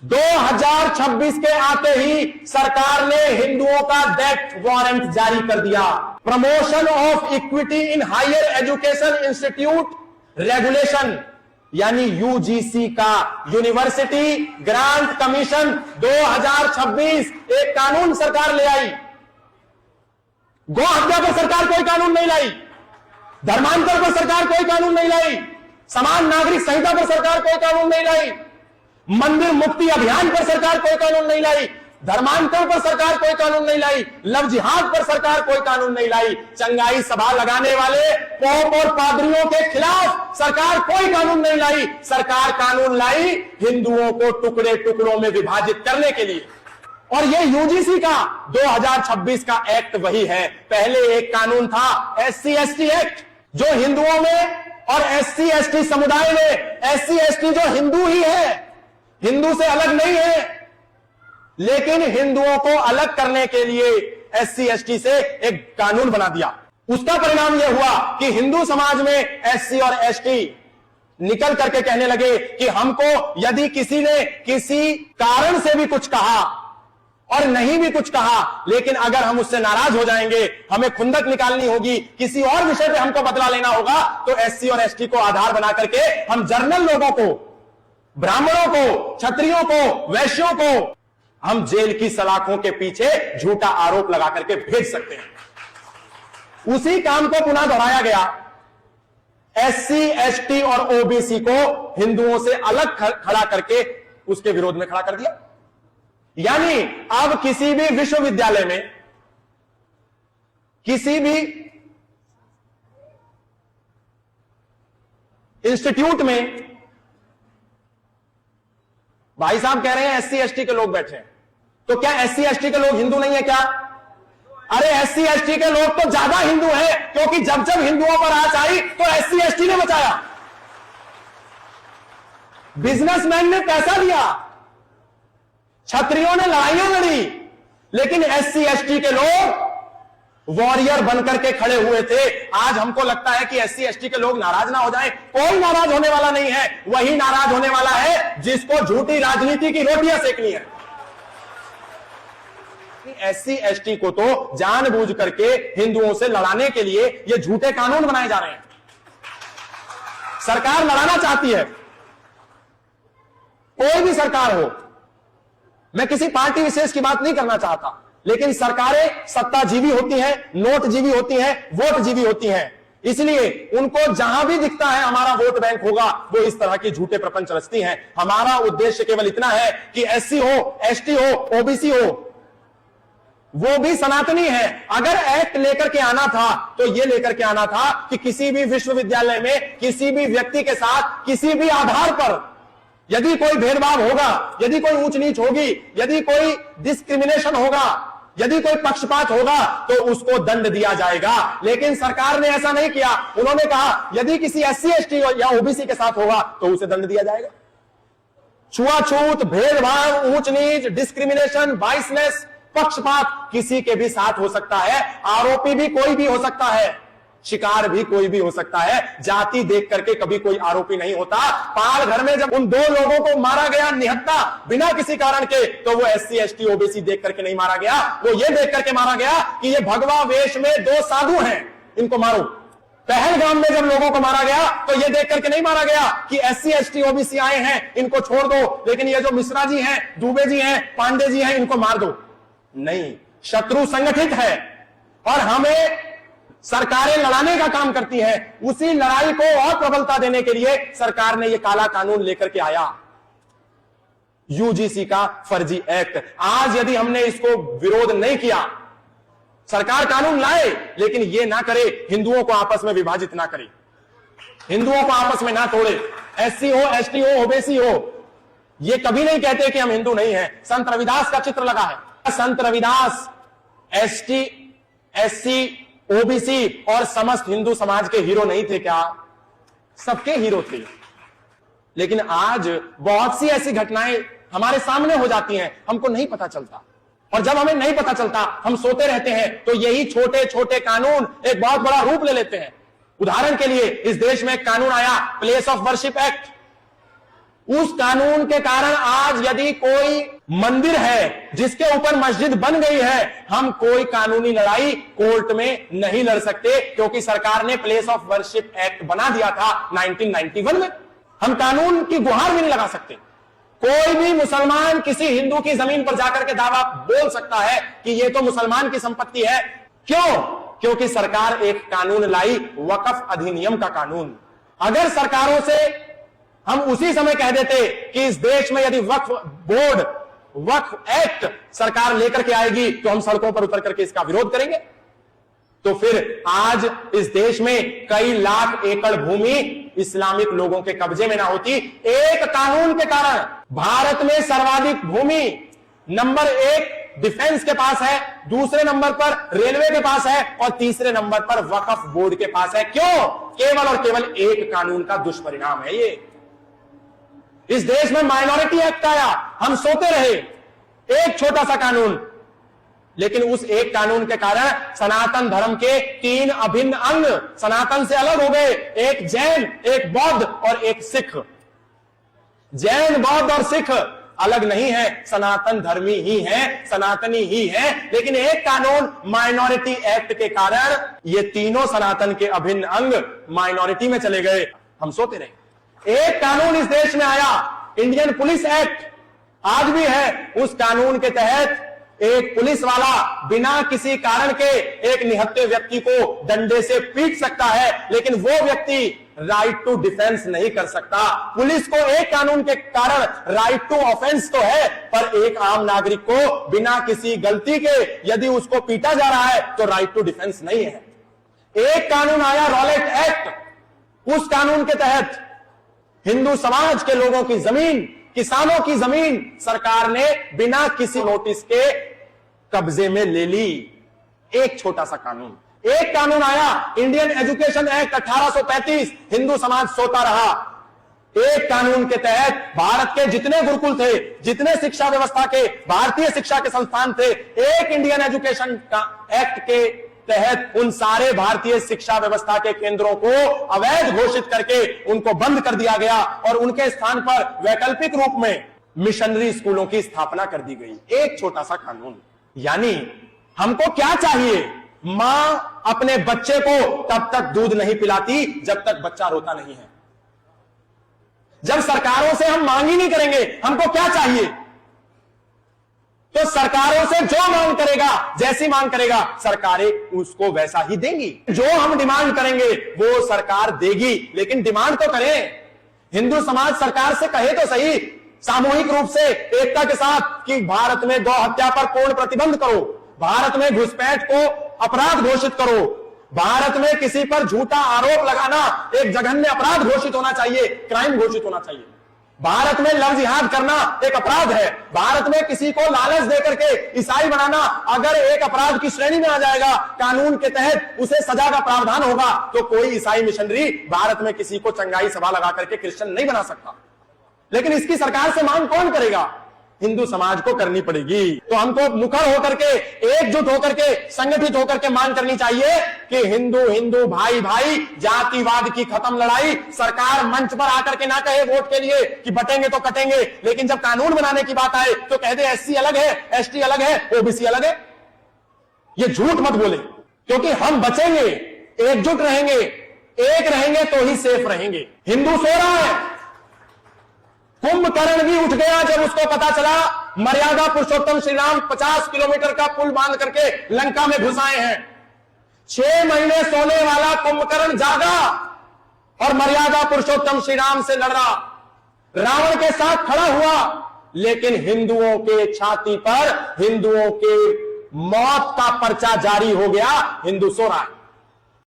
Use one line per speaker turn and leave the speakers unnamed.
2026 के आते ही सरकार ने हिंदुओं का डेथ वारंट जारी कर दिया। Promotion of equity in higher education institute regulation यानी यूजीसी का यूनिवर्सिटी ग्रांट कमीशन 2026 एक कानून सरकार ले आई। गौ हत्या पर सरकार कोई कानून नहीं लाई, धर्मांतर पर सरकार कोई कानून नहीं लाई, समान नागरिक संहिता पर सरकार कोई कानून नहीं लाई, मंदिर मुक्ति अभियान पर सरकार कोई कानून नहीं लाई, धर्मांतर पर सरकार कोई कानून नहीं लाई, लव जिहाद पर सरकार कोई कानून नहीं लाई, चंगाई सभा लगाने वाले पोप और पादरियों के खिलाफ सरकार कोई कानून नहीं लाई। सरकार कानून लाई हिंदुओं को टुकड़े टुकड़ों में विभाजित करने के लिए। और ये यूजीसी का 2026 का एक्ट वही है। पहले एक कानून था एससी एसटी एक्ट, जो हिंदुओं में और एससी एसटी समुदाय में, एससी एसटी जो हिंदू ही है, हिंदू से अलग नहीं है, लेकिन हिंदुओं को अलग करने के लिए एससी एसटी से एक कानून बना दिया। उसका परिणाम यह हुआ कि हिंदू समाज में एससी और एसटी निकल करके कहने लगे कि हमको यदि किसी ने किसी कारण से भी कुछ कहा और नहीं भी कुछ कहा, लेकिन अगर हम उससे नाराज हो जाएंगे, हमें खुंदक निकालनी होगी, किसी और विषय पे हमको बदला लेना होगा, तो एससी और एसटी को आधार बना करके हम जनरल लोगों को, ब्राह्मणों को, क्षत्रियों को, वैश्यों को हम जेल की सलाखों के पीछे झूठा आरोप लगा करके भेज सकते हैं। उसी काम को पुनः दोहराया गया। एससी एसटी और ओबीसी को हिंदुओं से अलग खड़ा करके उसके विरोध में खड़ा कर दिया। यानी अब किसी भी विश्वविद्यालय में, किसी भी इंस्टीट्यूट में भाई साहब कह रहे हैं एससी एसटी के लोग बैठे हैं, तो क्या एससी एसटी के लोग हिंदू नहीं है क्या? अरे एससी एसटी के लोग तो ज्यादा हिंदू हैं, क्योंकि जब जब हिंदुओं पर आंच आई तो एससी एसटी ने बचाया। बिजनेसमैन ने पैसा दिया, क्षत्रियों ने लड़ाइयां लड़ी, लेकिन एससी एसटी के लोग वॉरियर बनकर के खड़े हुए थे। आज हमको लगता है कि एससी एसटी के लोग नाराज ना हो जाएं। कोई नाराज होने वाला नहीं है। वही नाराज होने वाला है जिसको झूठी राजनीति की रोटियां सेकनी है। एससी एसटी को तो जानबूझ करके हिंदुओं से लड़ाने के लिए ये झूठे कानून बनाए जा रहे हैं। सरकार लड़ाना चाहती है, कोई भी सरकार हो, मैं किसी पार्टी विशेष की बात नहीं करना चाहता, लेकिन सरकारें सत्ताजीवी होती हैं, नोटजीवी होती हैं, वोटजीवी होती हैं। इसलिए उनको जहां भी दिखता है हमारा वोट बैंक होगा, वो इस तरह के झूठे प्रपंच रचती हैं। हमारा उद्देश्य केवल इतना है कि एससी हो, एसटी हो, ओबीसी हो, वो भी सनातनी है। अगर एक्ट लेकर के आना था तो ये लेकर के आना था कि किसी भी विश्वविद्यालय में किसी भी व्यक्ति के साथ किसी भी आधार पर यदि कोई भेदभाव होगा, यदि कोई ऊंच नीच होगी, यदि कोई डिस्क्रिमिनेशन होगा, यदि कोई पक्षपात होगा, तो उसको दंड दिया जाएगा। लेकिन सरकार ने ऐसा नहीं किया। उन्होंने कहा यदि किसी एससी एसटी या ओबीसी के साथ होगा तो उसे दंड दिया जाएगा। छुआछूत, भेदभाव, ऊंच नीच, डिस्क्रिमिनेशन, बाइसनेस, पक्षपात किसी के भी साथ हो सकता है। आरोपी भी कोई भी हो सकता है, शिकार भी कोई भी हो सकता है। जाति देख करके कभी कोई आरोपी नहीं होता। पाल घर में जब उन दो लोगों को मारा गया निहत्था बिना किसी कारण के, तो वो एससी एसटी ओबीसी देख करके नहीं मारा गया, वो ये देख करके मारा गया कि ये भगवा वेश में दो साधु हैं, इनको मारो। पहलगाम में जब लोगों को मारा गया तो ये देख करके नहीं मारा गया कि एससी एसटी ओबीसी आए हैं, इनको छोड़ दो, लेकिन ये जो मिश्रा जी हैं, दुबे जी हैं, पांडे जी हैं, इनको मार दो। नहीं, शत्रु संगठित है और हमें सरकारें लड़ाने का काम करती हैं। उसी लड़ाई को और प्रबलता देने के लिए सरकार ने यह काला कानून लेकर के आया, यूजीसी का फर्जी एक्ट। आज यदि हमने इसको विरोध नहीं किया, सरकार कानून लाए लेकिन यह ना करे हिंदुओं को आपस में विभाजित ना करे, हिंदुओं को आपस में ना तोड़े, एससी हो, एसटी हो, ओबीसी हो, ये कभी नहीं कहते कि हम हिंदू नहीं हैं। संत रविदास का चित्र लगा है। संत रविदास एसटी, एससी, ओबीसी और समस्त हिंदू समाज के हीरो नहीं थे क्या? सबके हीरो थे। लेकिन आज बहुत सी ऐसी घटनाएं हमारे सामने हो जाती हैं, हमको नहीं पता चलता। और जब हमें नहीं पता चलता, हम सोते रहते हैं, तो यही छोटे छोटे कानून एक बहुत बड़ा रूप ले लेते हैं। उदाहरण के लिए इस देश में एक कानून आया, प्लेस ऑफ वर्शिप एक्ट। उस कानून के कारण आज यदि कोई मंदिर है जिसके ऊपर मस्जिद बन गई है, हम कोई कानूनी लड़ाई कोर्ट में नहीं लड़ सकते, क्योंकि सरकार ने प्लेस ऑफ वर्शिप एक्ट बना दिया था 1991 में। हम कानून की गुहार भी नहीं लगा सकते। कोई भी मुसलमान किसी हिंदू की जमीन पर जाकर के दावा बोल सकता है कि यह तो मुसलमान की संपत्ति है। क्यों? क्योंकि सरकार एक कानून लाई, वक्फ अधिनियम का कानून। अगर सरकारों से हम उसी समय कह देते कि इस देश में यदि वक्फ बोर्ड, वक्फ एक्ट सरकार लेकर के आएगी तो हम सड़कों पर उतर करके इसका विरोध करेंगे, तो फिर आज इस देश में कई लाख एकड़ भूमि इस्लामिक लोगों के कब्जे में ना होती। एक कानून के कारण भारत में सर्वाधिक भूमि नंबर 1 डिफेंस के पास है, दूसरे नंबर पर रेलवे के पास है और तीसरे नंबर पर वक्फ बोर्ड के पास है। क्यों? केवल और केवल एक कानून का दुष्परिणाम है ये। इस देश में माइनॉरिटी एक्ट आया, हम सोते रहे, एक छोटा सा कानून, लेकिन उस एक कानून के कारण सनातन धर्म के 3 अभिन्न अंग सनातन से अलग हो गए, एक जैन, एक बौद्ध और एक सिख। जैन, बौद्ध और सिख अलग नहीं है, सनातन धर्मी ही है, सनातनी ही है। लेकिन एक कानून माइनॉरिटी एक्ट के कारण ये तीनों सनातन के अभिन्न अंग माइनॉरिटी में चले गए, हम सोते रहे। एक कानून इस देश में आया, इंडियन पुलिस एक्ट, आज भी है। उस कानून के तहत एक पुलिस वाला बिना किसी कारण के एक निहत्थे व्यक्ति को डंडे से पीट सकता है, लेकिन वो व्यक्ति राइट टू डिफेंस नहीं कर सकता। पुलिस को एक कानून के कारण राइट टू ऑफेंस तो है, पर एक आम नागरिक को बिना किसी गलती के यदि उसको पीटा जा रहा है तो राइट टू डिफेंस नहीं है। एक कानून आया, रॉलेट एक्ट, उस कानून के तहत हिंदू समाज के लोगों की जमीन, किसानों की जमीन सरकार ने बिना किसी नोटिस के कब्जे में ले ली। एक छोटा सा कानून। एक कानून आया, इंडियन एजुकेशन एक्ट 1835, हिंदू समाज सोता रहा। एक कानून के तहत भारत के जितने गुरुकुल थे, जितने शिक्षा व्यवस्था के भारतीय शिक्षा के संस्थान थे, एक इंडियन एजुकेशन का एक्ट के तहत उन सारे भारतीय शिक्षा व्यवस्था के केंद्रों को अवैध घोषित करके उनको बंद कर दिया गया और उनके स्थान पर वैकल्पिक रूप में मिशनरी स्कूलों की स्थापना कर दी गई। एक छोटा सा कानून। यानी हमको क्या चाहिए? मां अपने बच्चे को तब तक दूध नहीं पिलाती जब तक बच्चा रोता नहीं है। जब सरकारों से हम मांग ही नहीं करेंगे, हमको क्या चाहिए? तो सरकारों से जो मांग करेगा, जैसी मांग करेगा, सरकारें उसको वैसा ही देंगी। जो हम डिमांड करेंगे वो सरकार देगी, लेकिन डिमांड तो करें। हिंदू समाज सरकार से कहे तो सही, सामूहिक रूप से एकता के साथ, कि भारत में गौ हत्या पर पूर्ण प्रतिबंध करो, भारत में घुसपैठ को अपराध घोषित करो, भारत में किसी पर झूठा आरोप लगाना एक जघन्य अपराध घोषित होना चाहिए, क्राइम घोषित होना चाहिए। भारत में लव जिहाद करना एक अपराध है। भारत में किसी को लालच देकर के ईसाई बनाना अगर एक अपराध की श्रेणी में आ जाएगा, कानून के तहत उसे सजा का प्रावधान होगा, तो कोई ईसाई मिशनरी भारत में किसी को चंगाई सभा लगा करके क्रिश्चियन नहीं बना सकता। लेकिन इसकी सरकार से मांग कौन करेगा? हिंदू समाज को करनी पड़ेगी। तो हमको मुखर होकर के, एकजुट होकर के, संगठित होकर के मांग करनी चाहिए कि हिंदू हिंदू, भाई भाई, जातिवाद की खत्म लड़ाई। सरकार मंच पर आकर के ना कहे वोट के लिए कि बटेंगे तो कटेंगे, लेकिन जब कानून बनाने की बात आए तो कह दे एससी अलग है, एसटी अलग है, ओबीसी अलग है। ये झूठ मत बोले, क्योंकि हम बचेंगे, एकजुट रहेंगे, एक रहेंगे तो ही सेफ रहेंगे। हिंदू सो रहा है, कुंभकर्ण भी उठ गया जब उसको पता चला मर्यादा पुरुषोत्तम श्री राम 50 किलोमीटर का पुल बांध करके लंका में घुस आए हैं। 6 महीने सोने वाला कुंभकर्ण जागा और मर्यादा पुरुषोत्तम श्री राम से लड़ रहा, रावण के साथ खड़ा हुआ, लेकिन हिंदुओं के छाती पर हिंदुओं के मौत का पर्चा जारी हो गया। हिंदू सो रहा है।